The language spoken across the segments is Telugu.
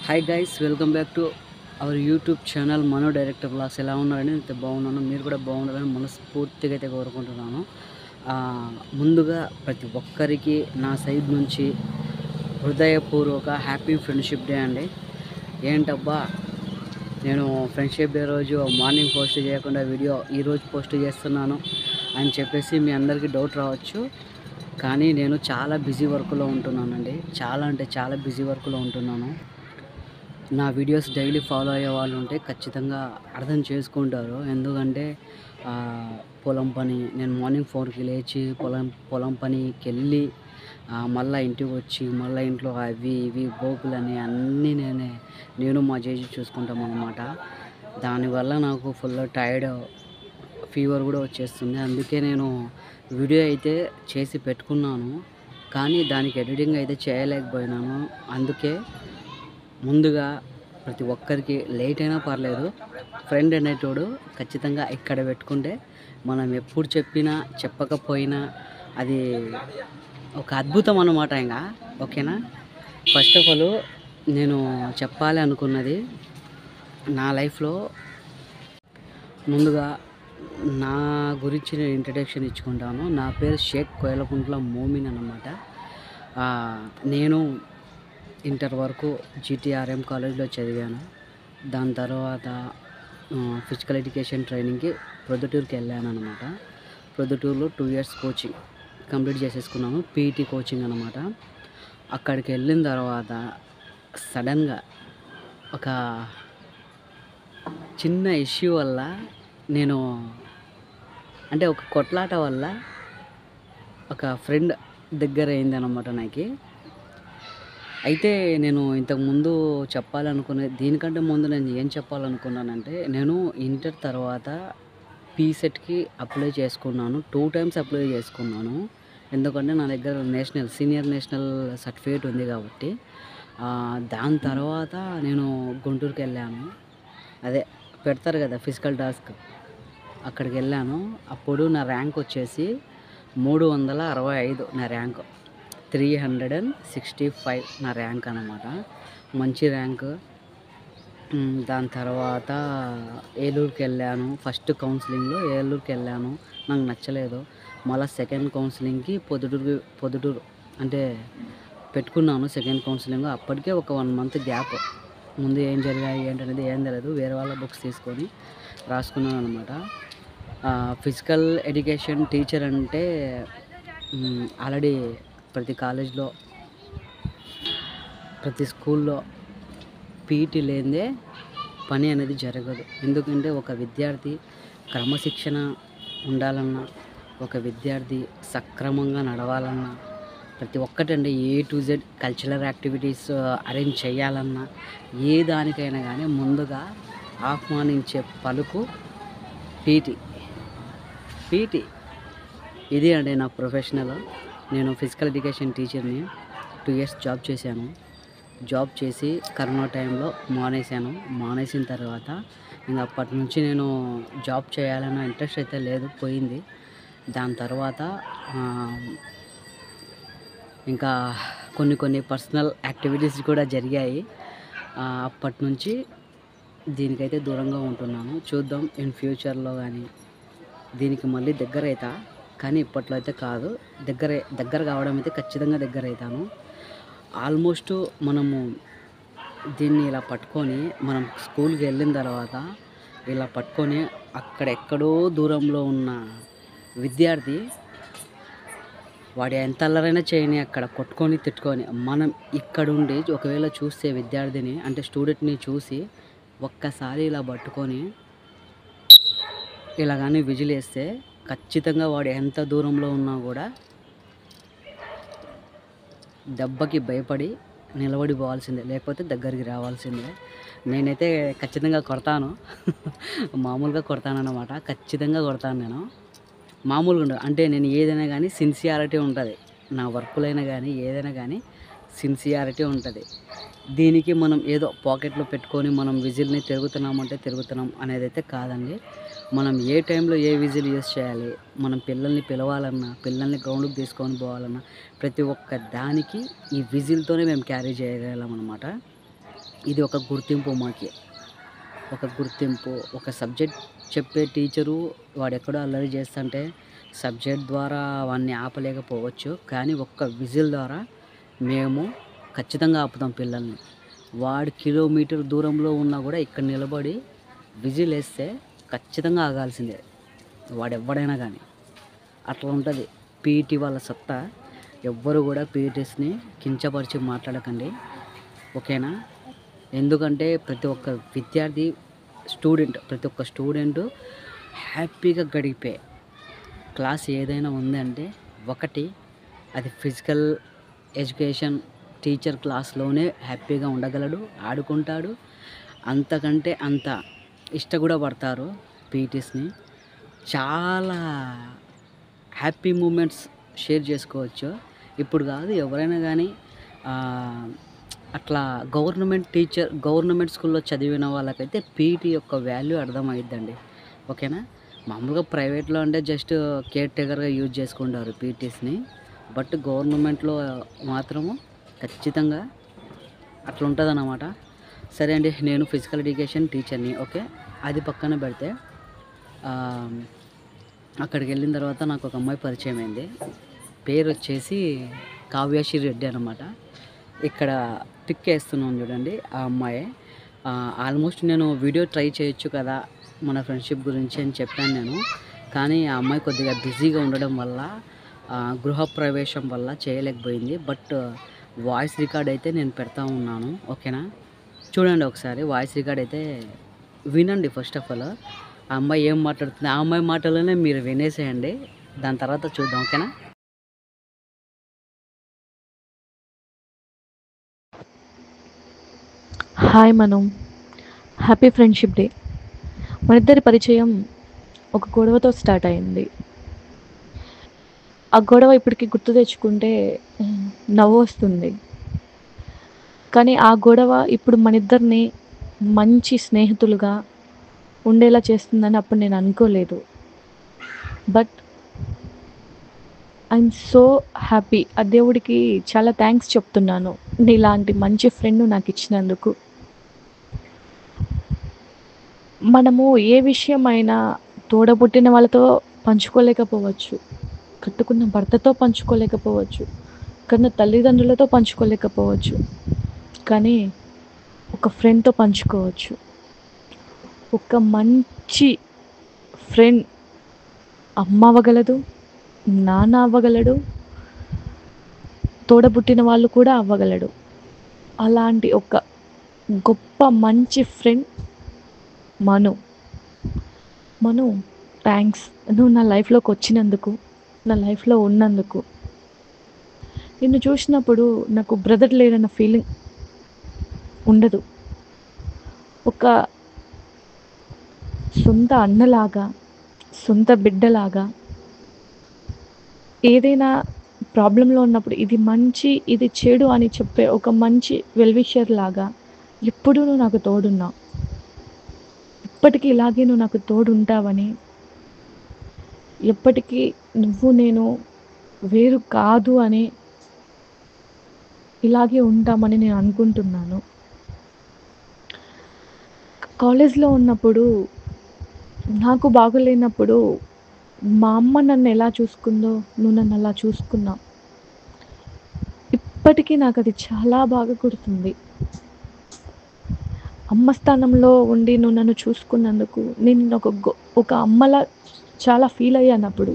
Hi guys, welcome back to our YouTube channel Mano director vlogs. ఎలా ఉన్నారని అయితే బాగున్నాను. మీరు కూడా బాగుండాలని మనస్ఫూర్తిగా అయితే కోరుకుంటున్నాను. ముందుగా ప్రతి ఒక్కరికి నా సైడ్ నుంచి హృదయపూర్వక హ్యాపీ ఫ్రెండ్షిప్ డే అండి. ఏంటబ్బా, నేను ఫ్రెండ్షిప్ డే రోజు మార్నింగ్ పోస్ట్ చేయకుండా వీడియో ఈరోజు పోస్ట్ చేస్తున్నాను అని చెప్పేసి మీ అందరికీ డౌట్ రావచ్చు. కానీ నేను చాలా బిజీ వర్క్లో ఉంటున్నానండి. చాలా అంటే చాలా బిజీ వర్క్లో ఉంటున్నాను. నా వీడియోస్ డైలీ ఫాలో అయ్యే వాళ్ళు ఉంటే ఖచ్చితంగా అర్థం చేసుకుంటారు. ఎందుకంటే పొలం పని, నేను మార్నింగ్ 4కి లేచి పొలం పనికి వెళ్ళి మళ్ళీ ఇంటికి వచ్చి మళ్ళీ ఇంట్లో అవి ఇవి గోకులని అన్నీ నేను మా జేజీ చూసుకుంటాం అన్నమాట. దానివల్ల నాకు ఫుల్ టైర్డ్, ఫీవర్ కూడా వచ్చేస్తుంది. అందుకే నేను వీడియో అయితే చేసి పెట్టుకున్నాను, కానీ దానికి ఎడిటింగ్ అయితే చేయలేకపోయినాను. అందుకే ముందుగా ప్రతి ఒక్కరికి లేట్ అయినా పర్లేదు, ఫ్రెండ్ అనేటోడు ఖచ్చితంగా ఇక్కడ పెట్టుకుంటే మనం ఎప్పుడు చెప్పినా చెప్పకపోయినా అది ఒక అద్భుతం అన్నమాట. ఇంకా ఓకేనా. ఫస్ట్ ఆఫ్ ఆల్ నేను చెప్పాలి అనుకున్నది, నా లైఫ్లో ముందుగా నా గురించి నేను ఇంట్రడక్షన్ ఇచ్చుకుంటాను. నా పేరు షేక్ కోయలకుంట్ల మోమిన్ అన్నమాట. నేను ఇంటర్ వరకు GTRM కాలేజ్లో చదివాను. దాని తర్వాత ఫిజికల్ ఎడ్యుకేషన్ ట్రైనింగ్కి ప్రొద్దుటూరుకి వెళ్ళాను అనమాట. ప్రొద్దుటూరులో 2 years కోచింగ్ కంప్లీట్ చేసేసుకున్నాను, PT కోచింగ్ అనమాట. అక్కడికి వెళ్ళిన తర్వాత సడన్గా ఒక చిన్న ఇష్యూ వల్ల నేను ఒక కొట్లాట వల్ల ఒక ఫ్రెండ్ దగ్గర అయిందనమాట నాకు. అయితే నేను ఇంతకుముందు చెప్పాలనుకునే దీనికంటే ముందు నేను ఏం చెప్పాలనుకున్నానంటే, నేను ఇంటర్ తర్వాత PSETకి అప్లై చేసుకున్నాను. 2 times అప్లై చేసుకున్నాను. ఎందుకంటే నా దగ్గర సీనియర్ నేషనల్ సర్టిఫికేట్ ఉంది కాబట్టి. దాని తర్వాత నేను గుంటూరుకి వెళ్ళాను. అదే పెడతారు కదా ఫిజికల్ టాస్క్, అక్కడికి వెళ్ళాను. అప్పుడు నా ర్యాంక్ వచ్చేసి 365 నా ర్యాంక్, 365 నా ర్యాంక్ అన్నమాట. మంచి ర్యాంక్. దాని తర్వాత ఏలూరుకి వెళ్ళాను. ఫస్ట్ కౌన్సిలింగ్లో ఏలూరుకి వెళ్ళాను, నాకు నచ్చలేదు. మళ్ళీ సెకండ్ కౌన్సిలింగ్కి పొద్దుటూరు అంటే పెట్టుకున్నాను. సెకండ్ కౌన్సిలింగ్ అప్పటికే ఒక 1 month గ్యాప్. ముందు ఏం జరిగాయి ఏంటనేది ఏం తెలియదు, వేరే వాళ్ళ బుక్స్ తీసుకొని రాసుకున్నాను అనమాట. ఫిజికల్ ఎడ్యుకేషన్ టీచర్ అంటే ఆల్రెడీ ప్రతి కాలేజ్లో ప్రతి స్కూల్లో PT లేనిదే పని అనేది జరగదు. ఎందుకంటే ఒక విద్యార్థి క్రమశిక్షణ ఉండాలన్నా, ఒక విద్యార్థి సక్రమంగా నడవాలన్నా, ప్రతి ఒక్కటండి A to Z cultural activities arrange చేయాలన్నా, ఏ దానికైనా కానీ ముందుగా ఆహ్వానించే పలుకు PT. ఇది అండి నా ప్రొఫెషనల్. నేను ఫిజికల్ ఎడ్యుకేషన్ టీచర్ని. 2 years జాబ్ చేశాను. జాబ్ చేసి కరోనా టైంలో మానేసిన తర్వాత ఇంకా అప్పటి నుంచి నేను జాబ్ చేయాలన్న ఇంట్రెస్ట్ అయితే లేదు, పోయింది. దాని తర్వాత ఇంకా కొన్ని పర్సనల్ యాక్టివిటీస్ కూడా జరిగాయి. అప్పటి నుంచి దీనికైతే దూరంగా ఉంటున్నాను. చూద్దాం ఇన్ ఫ్యూచర్లో కానీ దీనికి మళ్ళీ దగ్గర అవుతా, కానీ ఇప్పట్లో అయితే కాదు. దగ్గర కావడం అయితే ఖచ్చితంగా దగ్గర అవుతాను. ఆల్మోస్ట్ మనము దీన్ని ఇలా పట్టుకొని మనం స్కూల్కి వెళ్ళిన తర్వాత ఇలా పట్టుకొని అక్కడెక్కడో దూరంలో ఉన్న విద్యార్థి వాడు ఎంత అల్లరైనా చేయని అక్కడ కొట్టుకొని తిట్టుకొని, మనం ఇక్కడుండి ఒకవేళ చూస్తే విద్యార్థిని అంటే స్టూడెంట్ని చూసి ఒక్కసారి ఇలా పట్టుకొని ఇలా కానీ విజిల్ వేస్తే ఖచ్చితంగా వాడు ఎంత దూరంలో ఉన్నా కూడా దెబ్బకి భయపడి నిలబడి పోవాల్సిందే, లేకపోతే దగ్గరికి రావాల్సిందే. నేనైతే ఖచ్చితంగా కొడతాను. మామూలుగా కొడతానన్నమాట, ఖచ్చితంగా కొడతాను నేను. మామూలుగా ఉండదు అంటే నేను ఏదైనా కానీ సిన్సియారిటీ ఉంటుంది. నా వర్కులైనా కానీ ఏదైనా కానీ సిన్సియారిటీ ఉంటుంది. దీనికి మనం ఏదో పాకెట్లో పెట్టుకొని మనం విజిల్ని తిరుగుతున్నాం అనేది అయితే కాదండి. మనం ఏ టైంలో ఏ విజిల్ యూస్ చేయాలి, మనం పిల్లల్ని పిలవాలన్నా, పిల్లల్ని గ్రౌండ్కి తీసుకొని పోవాలన్నా ప్రతి ఒక్క దానికి ఈ విజిల్తోనే మేము క్యారీ చేయగలం అన్నమాట. ఇది ఒక గుర్తింపు మాకి. ఒక గుర్తింపు. ఒక సబ్జెక్ట్ చెప్పే టీచరు వాడెక్కడో అల్లరి చేస్తుంటే సబ్జెక్ట్ ద్వారా వాడిని ఆపలేకపోవచ్చు. కానీ ఒక్క విజిల్ ద్వారా మేము ఖచ్చితంగా ఆపుతాం పిల్లల్ని. వాడు కిలోమీటర్ దూరంలో ఉన్నా కూడా ఇక్కడ నిలబడి విజిల్ వేస్తే ఖచ్చితంగా ఆగాల్సిందే. వాడెవ్వడైనా కానీ. అట్లా ఉంటుంది పీఈటీ వాళ్ళ సత్తా. ఎవ్వరు కూడా పీఈటీస్‌ని కించపరిచి మాట్లాడకండి. ఓకేనా? ఎందుకంటే ప్రతి ఒక్క విద్యార్థి ప్రతి ఒక్క స్టూడెంటు హ్యాపీగా గడిపే క్లాస్ ఏదైనా ఉందంటే ఒకటి అది ఫిజికల్ ఎడ్యుకేషన్ టీచర్ క్లాస్‌లోనే హ్యాపీగా ఉండగలడు, ఆడుకుంటాడు. అంతకంటే అంత కూడా పడతారు పీఈటీస్‌ని. చాలా హ్యాపీ మూమెంట్స్ షేర్ చేసుకోవచ్చు. ఇప్పుడు కాదు ఎవరైనా కానీ అట్లా గవర్నమెంట్ స్కూల్‌లో చదివిన వాళ్ళకైతే పీఈటీ యొక్క వాల్యూ అర్థమైద్దండి. ఓకేనా? మామూలుగా ప్రైవేట్‌లో అంటే జస్ట్ కేర్ టేకర్‌గా యూజ్ చేసుకుంటారు పీఈటీస్‌ని. బట్ గవర్నమెంట్‌లో మాత్రము ఖచ్చితంగా అట్లా ఉంటుందన్నమాట. సరే అండి, నేను ఫిజికల్ ఎడ్యుకేషన్ టీచర్‌ని. ఓకే. అది పక్కన పెడితే అక్కడికి వెళ్ళిన తర్వాత నాకు ఒక అమ్మాయి పరిచయం అయింది. పేరు వచ్చేసి కావ్యశ్రీ రెడ్డి అనమాట. ఇక్కడ టిక్ వేస్తున్నాను చూడండి, ఆ అమ్మాయే. ఆల్మోస్ట్ నేను వీడియో ట్రై చేయొచ్చు కదా మన ఫ్రెండ్షిప్ గురించి అని చెప్పాను నేను. కానీ ఆ అమ్మాయి కొద్దిగా బిజీగా ఉండడం వల్ల గృహప్రవేశం వల్ల చేయలేకపోయింది. బట్ వాయిస్ రికార్డ్ అయితే నేను పెడతా ఉన్నాను. ఓకేనా? చూడండి ఒకసారి వాయిస్ రికార్డ్ అయితే వినండి. ఫస్ట్ ఆఫ్ ఆల్ ఆ అమ్మాయి ఏం మాట్లాడుతుంది, ఆ అమ్మాయి మాటలోనే మీరు వినేసేయండి. దాని తర్వాత చూద్దాం. ఓకేనా? హాయ్ మనం, హ్యాపీ ఫ్రెండ్షిప్ డే. మనిద్దరి పరిచయం ఒక గొడవతో స్టార్ట్ అయింది. ఆ గొడవ ఇప్పటికి గుర్తు తెచ్చుకుంటే నవ్వు వస్తుంది. కానీ ఆ గొడవ ఇప్పుడు మనిద్దరిని మంచి స్నేహితులుగా ఉండేలా చేస్తుందని అప్పుడు నేను అనుకోలేదు. But I'm so happy. ఆ దేవుడికి చాలా థ్యాంక్స్ చెప్తున్నాను నీలాంటి మంచి ఫ్రెండ్ నాకు ఇచ్చినందుకు. మనము ఏ విషయమైనా తోడబుట్టిన వాళ్ళతో పంచుకోలేకపోవచ్చు, కట్టుకున్న భర్తతో పంచుకోలేకపోవచ్చు, కన్న తల్లిదండ్రులతో పంచుకోలేకపోవచ్చు, కానీ ఒక ఫ్రెండ్తో పంచుకోవచ్చు. ఒక మంచి ఫ్రెండ్ అమ్మ అవ్వగలదు, నాన్న అవ్వగలడు, తోడబుట్టిన వాళ్ళు కూడా అవ్వగలడు. అలాంటి ఒక గొప్ప మంచి ఫ్రెండ్ మను థ్యాంక్స్. నువ్వు నా లైఫ్లోకి వచ్చినందుకు, నా లైఫ్లో ఉన్నందుకు. నిన్ను చూసినప్పుడు నాకు బ్రదర్ లేడన్న ఫీలింగ్ ఉండదు. ఒక సొంత అన్నలాగా, సొంత బిడ్డలాగా, ఏదైనా ప్రాబ్లంలో ఉన్నప్పుడు ఇది మంచి ఇది చెడు అని చెప్పే ఒక మంచి వెల్విషర్ లాగా ఎప్పుడూ నువ్వు నాకు తోడున్నావు. ఇప్పటికీ ఇలాగే నువ్వు నాకు తోడు ఉంటావని, ఎప్పటికీ నువ్వు నేను వేరు కాదు అని, ఇలాగే ఉంటామని నేను అనుకుంటున్నాను. కాలేజ్లో ఉన్నప్పుడు నాకు బాగోలేనప్పుడు మా అమ్మ నన్ను ఎలా చూసుకుందో నువ్వు నన్ను అలా చూసుకున్నావు. ఇప్పటికీ నాకు అది చాలా బాగా గుర్తుంది. అమ్మ స్థానంలో ఉండి నువ్వు నన్ను చూసుకున్నందుకు నేను ఒక అమ్మలా చాలా ఫీల్ అయ్యానప్పుడు.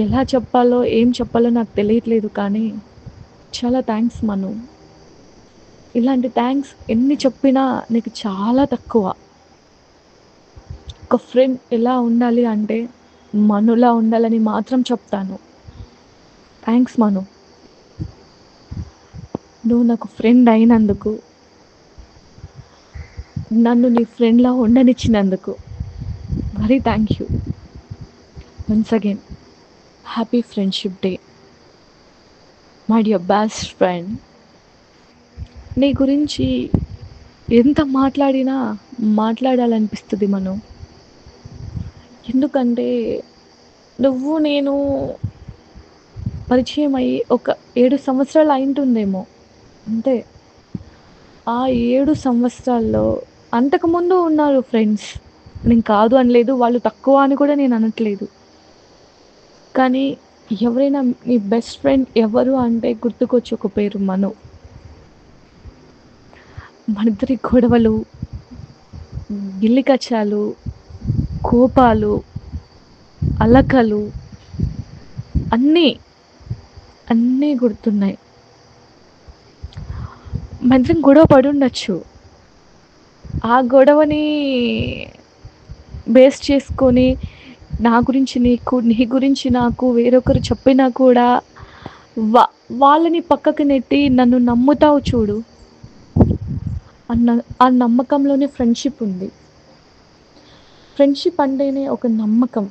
ఎలా చెప్పాలో ఏం చెప్పాలో నాకు తెలియట్లేదు, కానీ చాలా థ్యాంక్స్ మను. ఇలాంటి థ్యాంక్స్ ఎన్ని చెప్పినా నీకు చాలా తక్కువ. ఒక ఫ్రెండ్ ఎలా ఉండాలి అంటే మనులా ఉండాలని మాత్రం చెప్తాను. థ్యాంక్స్ మను. నువ్వు నాకు ఫ్రెండ్ అయినందుకు, నన్ను నీ ఫ్రెండ్లా ఉండనిచ్చినందుకు very thank you. Once again happy friendship day my dear best friend. నీ గురించి ఎంత మాట్లాడినా మాట్లాడాలనిపిస్తుంది మనం. ఎందుకంటే నువ్వు నేను పరిచయం అయ్యి ఒక 7 సంవత్సరాలు అయింటుందేమో అంతే. ఆ 7 సంవత్సరాల్లో అంతకుముందు ఉన్నారు ఫ్రెండ్స్. నేను కాదు అనలేదు. వాళ్ళు తక్కువ అని కూడా నేను అనట్లేదు. కానీ ఎవరైనా మీ బెస్ట్ ఫ్రెండ్ ఎవరు అంటే గుర్తుకొచ్చే ఒక పేరు మను. మనిద్దరి గొడవలు, గిల్లి కచ్చాలు, కోపాలు, అలకలు అన్నీ, అన్నీ గుర్తున్నాయి. మనిద్దరం గొడవ పడుండొచ్చు. ఆ గొడవని బేస్ చేసుకొని నా గురించి నీకు, నీ గురించి నాకు వేరొకరు చెప్పినా కూడా వా వాళ్ళని పక్కకు నెట్టి నన్ను నమ్ముతావు చూడు, ఆ నమ్మకంలోనే ఫ్రెండ్‌షిప్ ఉంది. ఫ్రెండ్‌షిప్ అంటేనే ఒక నమ్మకం.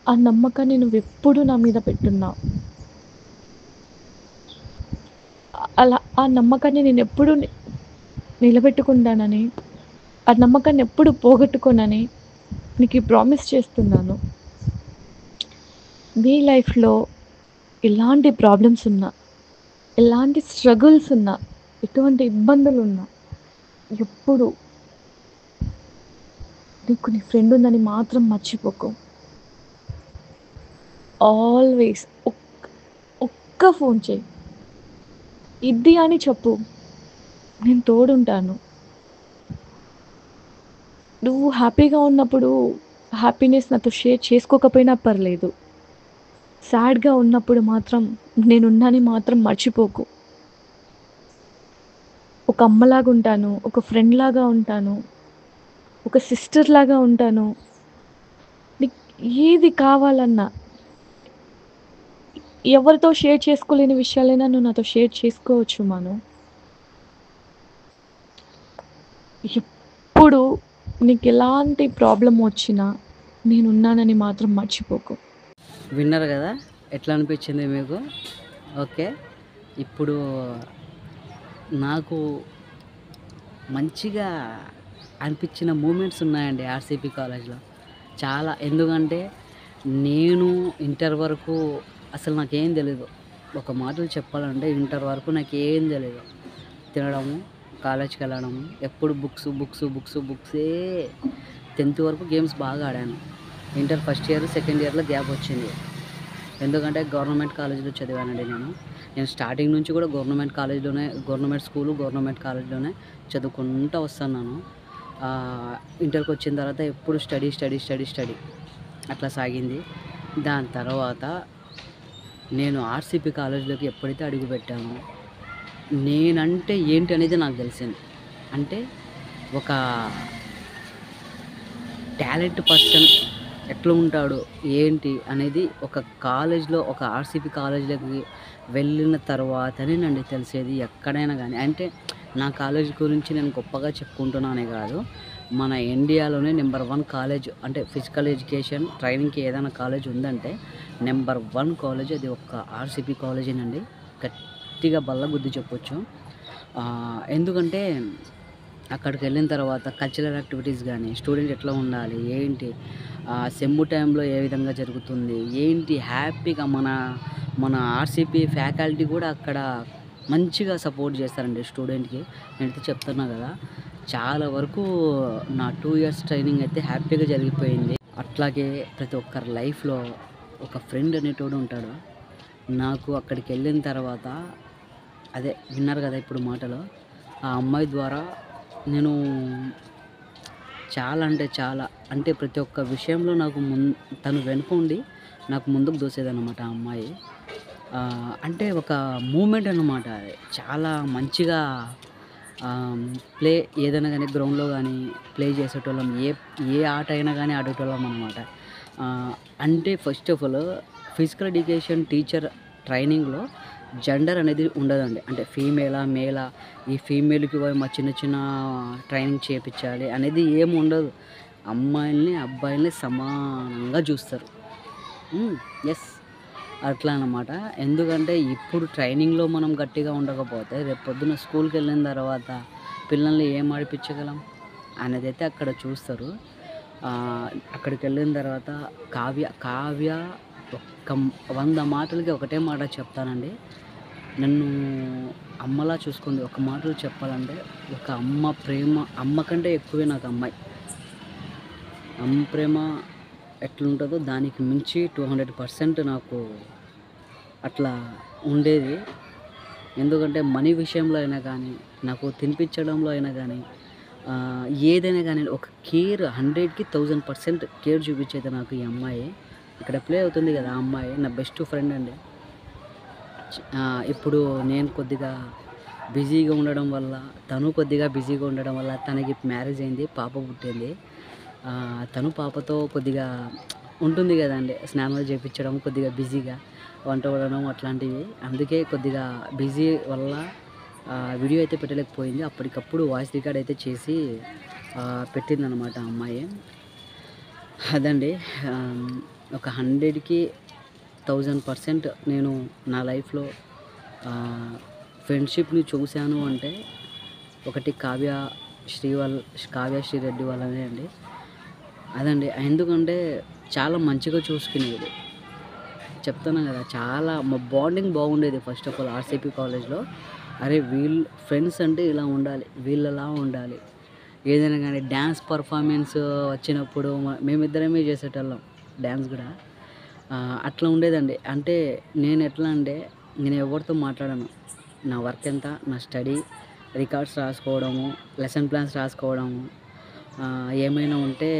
ఆ నమ్మకాన్ని నువ్వెప్పుడు నా మీద పెట్టున్నావు. అలా ఆ నమ్మకాన్ని నేనెప్పుడు నిలబెట్టుకుంటానని, ఆ నమ్మకాన్ని ఎప్పుడు పోగొట్టుకోనని నీకు ఈ ప్రామిస్ చేస్తున్నాను. నీ లైఫ్‌లో ఎలాంటి ప్రాబ్లమ్స్ ఉన్నా, ఎలాంటి స్ట్రగుల్స్ ఉన్నా, ఎటువంటి ఇబ్బందులున్నా ఎప్పుడు నీకు నీ ఫ్రెండ్ ఉందని మాత్రం మర్చిపోకు. ఆల్వేస్ ఒక్క ఫోన్ చెయ్యి. ఇది అని చెప్పు. నేను తోడుంటాను. నువ్వు హ్యాపీగా ఉన్నప్పుడు హ్యాపీనెస్ నాతో షేర్ చేసుకోకపోయినా పర్లేదు. సాడ్‌గా ఉన్నప్పుడు మాత్రం నేనున్నానని మాత్రం మర్చిపోకు. ఒక అమ్మలాగా ఉంటాను. ఒక ఫ్రెండ్‌లాగా ఉంటాను. ఒక సిస్టర్‌లాగా ఉంటాను. నీకు ఏది కావాలన్నా, ఎవరితో షేర్ చేసుకోలేని విషయాలైనా నువ్వు నాతో షేర్ చేసుకోవచ్చు మను. ఎప్పుడు నీకెలాంటి ప్రాబ్లమ్ వచ్చినా నేనున్నానని మాత్రం మర్చిపోకు. విన్నారు కదా, ఎట్లా అనిపించింది మీకు? ఓకే. ఇప్పుడు నాకు మంచిగా అనిపించిన మూమెంట్స్ ఉన్నాయండి ఆర్సీపీ కాలేజ్లో చాలా. ఎందుకంటే నేను ఇంటర్ వరకు అసలు నాకేం తెలీదు. ఒక మాటలో చెప్పాలంటే ఇంటర్ వరకు నాకేం తెలీదు. తినడము, కాలేజ్కి వెళ్ళడము, ఎప్పుడు బుక్సే. 10th వరకు గేమ్స్ బాగా ఆడాను. ఇంటర్ ఫస్ట్ ఇయర్, సెకండ్ ఇయర్లో గ్యాప్ వచ్చింది. ఎందుకంటే గవర్నమెంట్ కాలేజ్లో చదివానండి నేను స్టార్టింగ్ నుంచి కూడా గవర్నమెంట్ స్కూలు, గవర్నమెంట్ కాలేజ్లోనే చదువుకుంటూ వస్తున్నాను. ఇంటర్కి వచ్చిన తర్వాత ఎప్పుడు స్టడీ అట్లా సాగింది. దాని తర్వాత నేను ఆర్సీపీ కాలేజ్లోకి ఎప్పుడైతే అడుగుపెట్టానో నేనంటే ఏంటి అనేది నాకు తెలిసింది. అంటే ఒక టాలెంట్ పర్సన్ ఎట్లా ఉంటాడు ఏంటి అనేది ఒక కాలేజ్లో, ఒక ఆర్సీపీ కాలేజ్లోకి వెళ్ళిన తర్వాతనే నండి తెలిసేది ఎక్కడైనా కానీ. అంటే నా కాలేజ్ గురించి నేను గొప్పగా చెప్పుకుంటున్నానే కాదు, మన ఇండియాలోనే నెంబర్ 1 కాలేజ్ అంటే ఫిజికల్ ఎడ్యుకేషన్ ట్రైనింగ్కి ఏదైనా కాలేజ్ ఉందంటే నెంబర్ 1 కాలేజ్ అది ఒక్క ఆర్సీపీ కాలేజేనండి. గట్టిగా బల్ల గుద్ది చెప్పొచ్చు. ఎందుకంటే అక్కడికి వెళ్ళిన తర్వాత కల్చరల్ యాక్టివిటీస్ కానీ, స్టూడెంట్ ఎట్లా ఉండాలి, ఏంటి సెమ్ము టైంలో ఏ విధంగా జరుగుతుంది, ఏంటి హ్యాపీగా మన ఆర్సీపీ ఫ్యాకల్టీ కూడా అక్కడ మంచిగా సపోర్ట్ చేస్తారండి స్టూడెంట్కి. నేనైతే చెప్తున్నా కదా, చాలా వరకు నా 2 ఇయర్స్ ట్రైనింగ్ అయితే హ్యాపీగా జరిగిపోయింది. అట్లాగే ప్రతి ఒక్కరి లైఫ్లో ఒక ఫ్రెండ్ అనేటోడు ఉంటాడు. నాకు అక్కడికి వెళ్ళిన తర్వాత అదే విన్నారు కదా ఇప్పుడు మాటలో, ఆ అమ్మాయి ద్వారా నేను చాలా అంటే చాలా, అంటే ప్రతి ఒక్క విషయంలో నాకు తను వెనుకుండి నాకు ముందుకు దోసేదన్నమాట ఆ అమ్మాయి. అంటే ఒక మూమెంట్ అన్నమాట. చాలా మంచిగా ప్లే ఏదైనా కానీ గ్రౌండ్లో కానీ ప్లే చేసేటోళ్ళం. ఏ ఆట అయినా కానీ ఆడేటోళ్ళం అనమాట. అంటే first of all physical education teacher ట్రైనింగ్లో జెండర్ అనేది ఉండదండి. అంటే ఫీమేలా మేలా, ఈ ఫీమేల్కి మా చిన్న ట్రైనింగ్ చేయించాలి అనేది ఏమి ఉండదు. అమ్మాయిల్ని అబ్బాయిల్ని సమానంగా చూస్తారు. ఎస్, అట్లా అన్నమాట. ఎందుకంటే ఇప్పుడు ట్రైనింగ్లో మనం గట్టిగా ఉండకపోతే రేపు పొద్దున స్కూల్కి వెళ్ళిన తర్వాత పిల్లల్ని ఏం ఆడిపించగలం అనేది అయితే అక్కడ చూస్తారు. అక్కడికి వెళ్ళిన తర్వాత కావ్య ఒక్క 100 మాటలకి ఒకటే మాట చెప్తానండి. నన్ను అమ్మలా చూసుకుంది. ఒక మాటలో చెప్పాలంటే ఒక అమ్మ ప్రేమ, అమ్మ కంటే ఎక్కువే నాకు అమ్మాయి. అమ్మ ప్రేమ ఎట్లుంటదో దానికి మించి 200% నాకు అట్లా ఉండేది. ఎందుకంటే మనీ విషయంలో అయినా కానీ, నాకు తినిపించడంలో అయినా కానీ, ఏదైనా కానీ ఒక కేర్ 100కి 1000% కేర్ చూపించేది నాకు ఈ అమ్మాయి. ఇక్కడ ప్లే అవుతుంది కదా! ఆ అమ్మాయి నా బెస్ట్ ఫ్రెండ్ అండి. ఇప్పుడు నేను కొద్దిగా బిజీగా ఉండడం వల్ల, తను కొద్దిగా బిజీగా ఉండడం వల్ల తనకి మ్యారేజ్ అయింది. పాప పుట్టింది. తను పాపతో కొద్దిగా ఉంటుంది కదండీ! స్నానాలు చేపించడం, కొద్దిగా బిజీగా వంట వండడం అట్లాంటివి. అందుకే కొద్దిగా బిజీ వల్ల వీడియో అయితే పెట్టలేకపోయింది. అప్పటికప్పుడు వాయిస్ రికార్డ్ అయితే చేసి పెట్టిందనమాట ఆ అమ్మాయి. అదండి. ఒక 100కి 1000% నేను నా లైఫ్‌లో ఫ్రెండ్‌షిప్‌ని చూశాను అంటే ఒకటి కావ్య శ్రీరెడ్డి వాళ్ళనే అండి. అదండి. ఎందుకంటే చాలా మంచిగా చూసుకునేది. చెప్తున్నా కదా! చాలా మా బాండింగ్ బాగుండేది. ఫస్ట్ ఆఫ్ ఆల్ ఆర్‌సీపీ కాలేజ్‌లో. అరే! వీళ్ళు ఫ్రెండ్స్ అంటే ఇలా ఉండాలి, వీళ్ళలా ఉండాలి. ఏదైనా కానీ డ్యాన్స్ పర్ఫార్మెన్స్ వచ్చినప్పుడు మేమిద్దరమే చేసేటోళ్ళం డ్యాన్స్ కూడా. అట్లా ఉండేదండి. అంటే నేను ఎట్లా అంటే నేను ఎవరితో మాట్లాడను. నా వర్క్ ఎంత, నా స్టడీ, రికార్డ్స్ రాసుకోవడము, లెసన్ ప్లాన్స్ రాసుకోవడము, ఏమైనా ఉంటే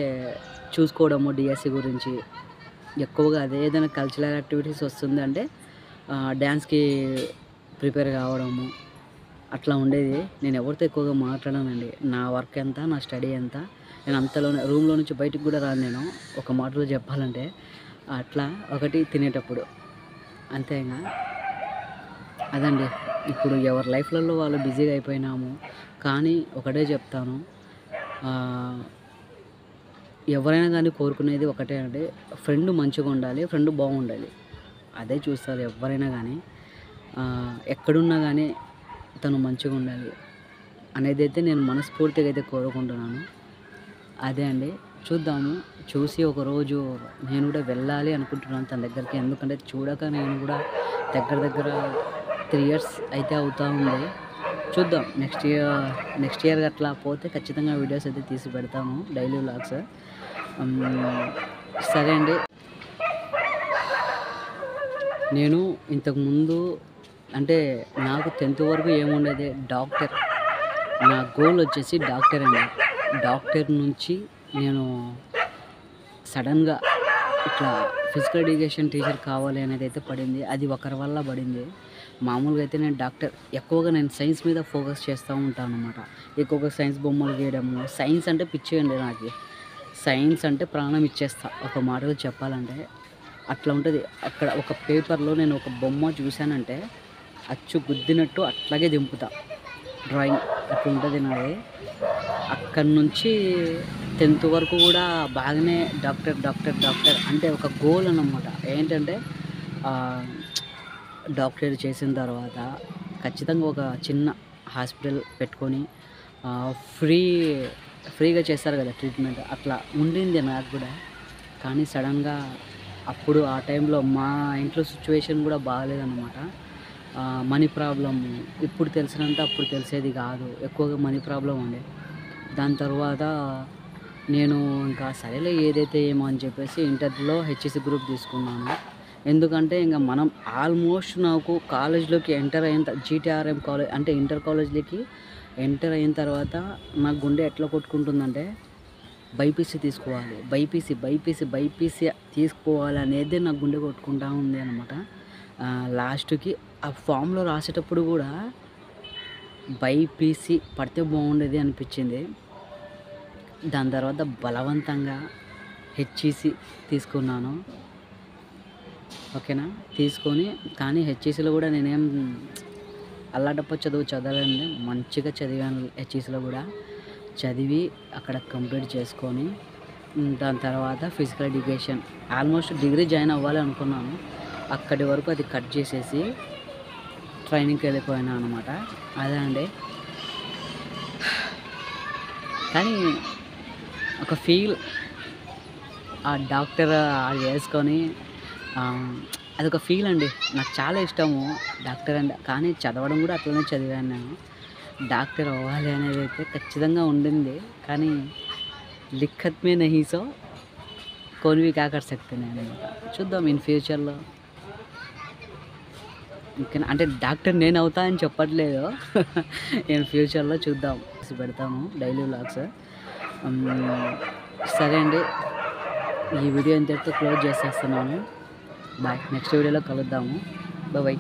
చూసుకోవడము డిఎస్సి గురించి. ఎక్కువగా అదే. ఏదైనా కల్చరల్ యాక్టివిటీస్ వస్తుందంటే డ్యాన్స్‌కి ప్రిపేర్ కావడము అట్లా ఉండేది. నేను ఎవరితో ఎక్కువగా మాట్లాడనండి. నా వర్క్ ఎంత, నా స్టడీ ఎంత, నేను అంతలోనే రూమ్‌లో నుంచి బయటికి కూడా రాను నేను. ఒక మాటలో చెప్పాలంటే అట్లా. ఒకటి తినేటప్పుడు అంతే ఇంగ. అదండి. ఇప్పుడు ఎవరి లైఫ్‌లలో వాళ్ళు బిజీగా అయిపోయినాము. కానీ ఒకటే చెప్తాను, ఎవరైనా కానీ కోరుకునేది ఒకటే అండి. ఫ్రెండ్ మంచిగా ఉండాలి, ఫ్రెండ్ బాగుండాలి. అదే చూస్తారు ఎవ్వరైనా కానీ. ఎక్కడున్నా కానీ తను మంచిగా ఉండాలి అనేదైతే నేను మనస్ఫూర్తిగా అయితే కోరుకుంటున్నాను. అదే అండి. చూద్దాము. చూసి ఒకరోజు నేను కూడా వెళ్ళాలి అనుకుంటున్నాను తన దగ్గరికి. ఎందుకంటే చూడక నేను కూడా దగ్గర 3 ఇయర్స్ అయితే అవుతా ఉంది. చూద్దాం. నెక్స్ట్ ఇయర్ అట్లా పోతే ఖచ్చితంగా వీడియోస్ అయితే తీసి పెడతాము, డైలీ వ్లాగ్స్. సరే అండి. నేను ఇంతకుముందు అంటే నాకు 10th వరకు ఏముండేది, డాక్టర్. నా గోల్ వచ్చేసి డాక్టర్ అండి. డాక్టర్ నుంచి నేను సడన్గా ఇట్లా ఫిజికల్ ఎడ్యుకేషన్ టీచర్ కావాలి అనేది అయితే పడింది. అది ఒకరి వల్ల పడింది. మామూలుగా అయితే నేను డాక్టర్ ఎక్కువగా నేను సైన్స్ మీద ఫోకస్ చేస్తూ ఉంటాను అనమాట. ఎక్కువగా సైన్స్ బొమ్మలు గీయడము, సైన్స్ అంటే పిచ్చి అండి నాకు. సైన్స్ అంటే ప్రాణం ఇచ్చేస్తా ఒక మాటలో చెప్పాలంటే. అట్లా ఉంటుంది. అక్కడ ఒక పేపర్లో నేను ఒక బొమ్మ చూశానంటే అచ్చు గుద్దినట్టు అట్లాగే దింపుతా. డ్రాయింగ్ అట్లుంటుంది నాది. అక్కడి నుంచి 10th వరకు కూడా బాగానే డాక్టర్ అంటే ఒక గోల్ అన్నమాట. ఏంటంటే డాక్టర్ చేసిన తర్వాత ఖచ్చితంగా ఒక చిన్న హాస్పిటల్ పెట్టుకొని ఫ్రీగా చేస్తారు కదా ట్రీట్మెంట్. అట్లా ఉండింది నాకు కూడా. కానీ సడన్గా అప్పుడు ఆ టైంలో మా ఇంట్లో సిచ్యువేషన్ కూడా బాగాలేదన్నమాట. మనీ ప్రాబ్లమ్ ఇప్పుడు తెలిసినంత అప్పుడు తెలిసేది కాదు. ఎక్కువగా మనీ ప్రాబ్లం ఉండే. దాని తర్వాత నేను ఇంకా సరేలే ఏదైతే ఏమో అని చెప్పేసి ఇంటర్లో హెచ్ఈసీ గ్రూప్ తీసుకున్నాను. ఎందుకంటే ఇంకా మనం ఆల్మోస్ట్ నాకు కాలేజ్లోకి ఎంటర్ అయిన జీటీఆర్ఎం కాలేజ్ అంటే ఇంటర్ కాలేజ్లోకి ఎంటర్ అయిన తర్వాత నా గుండె ఎట్లా కొట్టుకుంటుందంటే బైపీసీ తీసుకోవాలి, బైపీసీ తీసుకోవాలి అనేది నా గుండె కొట్టుకుంటా ఉంది అనమాట. లాస్ట్కి ఆ ఫామ్లో రాసేటప్పుడు కూడా బైపీసీ పడితే బాగుండేది అనిపించింది. దాని తర్వాత బలవంతంగా హెచ్ఈసీ తీసుకున్నాను. ఓకేనా. తీసుకొని కానీ హెచ్ఈసీలో కూడా నేనేం అల్లాటప్ప చదవలేదండి. మంచిగా చదివాను హెచ్ఈసీలో కూడా. చదివి అక్కడ కంప్లీట్ చేసుకొని దాని తర్వాత physical education almost degree join అవ్వాలి అనుకున్నాను. అక్కడి వరకు అది కట్ చేసేసి ట్రైనింగ్కి వెళ్ళిపోయాను అనమాట. అదే అండి. కానీ ఒక ఫీల్ ఆ డాక్టర్ వేసుకొని అదొక ఫీల్ అండి. నాకు చాలా ఇష్టము డాక్టర్ అంటే. కానీ చదవడం కూడా అట్లనే చదివాను నేను. డాక్టర్ అవ్వాలి అనేది అయితే ఖచ్చితంగా ఉండింది. కానీ లిఖత్ మే నహీ సో కౌన్ భీ క్యా కర్ సక్తే అనమాట. చూద్దాం ఇన్ ఫ్యూచర్‌లో. ఓకేనా. అంటే డాక్టర్ నేను అవుతా అని చెప్పట్లేదు. ఇన్ ఫ్యూచర్‌లో చూద్దాం. పెడతాము డైలీ వ్లాగ్స్. సరే అండి. ఈ వీడియో ఇంతటితో క్లోజ్ చేసేస్తున్నాను. బాయ్. నెక్స్ట్ వీడియోలో కలుద్దాము. బాయ్.